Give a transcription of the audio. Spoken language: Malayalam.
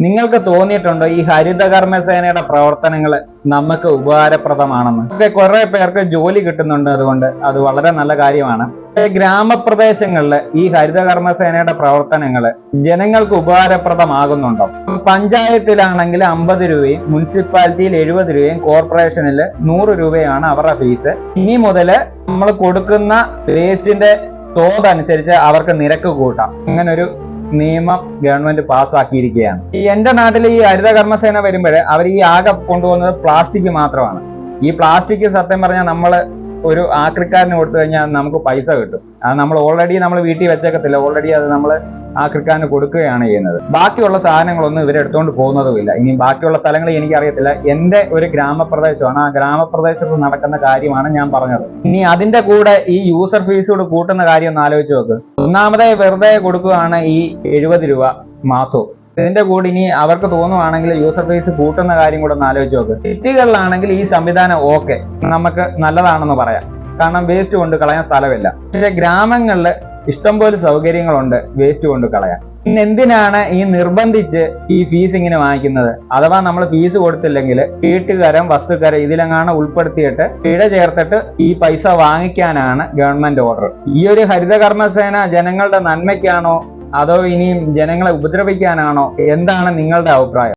നിങ്ങൾക്ക് തോന്നിയിട്ടുണ്ടോ ഈ ഹരിതകർമ്മസേനയുടെ പ്രവർത്തനങ്ങൾ നമുക്ക് ഉപകാരപ്രദമാണെന്ന്? കുറെ പേർക്ക് ജോലി കിട്ടുന്നുണ്ട്, അതുകൊണ്ട് അത് വളരെ നല്ല കാര്യമാണ്. ഗ്രാമപ്രദേശങ്ങളിൽ ഈ ഹരിതകർമ്മസേനയുടെ പ്രവർത്തനങ്ങൾ ജനങ്ങൾക്ക് ഉപകാരപ്രദമാകുന്നുണ്ടോ? പഞ്ചായത്തിലാണെങ്കിൽ 50 രൂപയും മുനിസിപ്പാലിറ്റിയിൽ 70 രൂപയും കോർപ്പറേഷനിൽ 100 രൂപയാണ് അവരുടെ ഫീസ്. ഇനി മുതൽ നമ്മൾ കൊടുക്കുന്ന വേസ്റ്റിന്റെ തോതനുസരിച്ച് അവർക്ക് നിരക്ക് കൂട്ടാം. അങ്ങനെ ഒരു നിയമം ഗവൺമെന്റ് പാസ്സാക്കിയിരിക്കുകയാണ്. എന്റെ നാട്ടിൽ ഈ ഹരിതകർമ്മസേന വരുമ്പോൾ അവർ ഈ ആകെ കൊണ്ടുപോകുന്നത് പ്ലാസ്റ്റിക് മാത്രമാണ്. ഈ പ്ലാസ്റ്റിക് സത്യം പറഞ്ഞാൽ നമ്മൾ ഒരു ആക്രിക്കാരന് കൊടുത്തു കഴിഞ്ഞാൽ നമുക്ക് പൈസ കിട്ടും. അത് നമ്മൾ വീട്ടിൽ വെച്ചേക്കത്തില്ല, ഓൾറെഡി അത് നമ്മൾ ആക്രിക്കാരന് കൊടുക്കുകയാണ് ചെയ്യുന്നത്. ബാക്കിയുള്ള സാധനങ്ങളൊന്നും ഇവരെടുത്തോണ്ട് പോകുന്നതുമില്ല. ഇനി ബാക്കിയുള്ള സ്ഥലങ്ങൾ എനിക്കറിയത്തില്ല. എന്റെ ഒരു ഗ്രാമപ്രദേശമാണ്, ആ ഗ്രാമപ്രദേശത്ത് നടക്കുന്ന കാര്യമാണ് ഞാൻ പറഞ്ഞത്. ഇനി അതിന്റെ കൂടെ ഈ യൂസർ ഫീസ് കൂടെ കൂട്ടുന്ന കാര്യം ഒന്ന് ആലോചിച്ച് നോക്ക്. ഒന്നാമതേ വെറുതെ കൊടുക്കുകയാണ് ഈ 70 രൂപ മാസവും. ഇതിന്റെ കൂടെ ഇനി അവർക്ക് തോന്നുവാണെങ്കിൽ യൂസർ ഫീസ് കൂട്ടുന്ന കാര്യം കൂടെ ഒന്ന് ആലോചിച്ച് നോക്ക്. സിറ്റികളിലാണെങ്കിൽ ഈ സംവിധാനം ഓക്കെ, നമുക്ക് നല്ലതാണെന്ന് പറയാം, കാരണം വേസ്റ്റ് കൊണ്ട് കളയാൻ സ്ഥലമില്ല. പക്ഷെ ഗ്രാമങ്ങളിൽ ഇഷ്ടംപോലെ സൗകര്യങ്ങളുണ്ട് വേസ്റ്റ് കൊണ്ട് കളയാൻ. പിന്നെ എന്തിനാണ് ഈ നിർബന്ധിച്ച് ഈ ഫീസ് ഇങ്ങനെ വാങ്ങിക്കുന്നത്? അഥവാ നമ്മൾ ഫീസ് കൊടുത്തില്ലെങ്കിൽ വീട്ടുകരം വസ്തുക്കരം ഇതിലെങ്ങാണ് ഉൾപ്പെടുത്തിയിട്ട് പിഴ ചേർത്തിട്ട് ഈ പൈസ വാങ്ങിക്കാനാണ് ഗവൺമെന്റ് ഓർഡർ. ഈ ഒരു ഹരിതകർമ്മസേന ജനങ്ങളുടെ നന്മയ്ക്കാണോ അതോ ഇനിയും ജനങ്ങളെ ഉപദ്രവിക്കാനാണോ? എന്താണ് നിങ്ങളുടെ അഭിപ്രായം?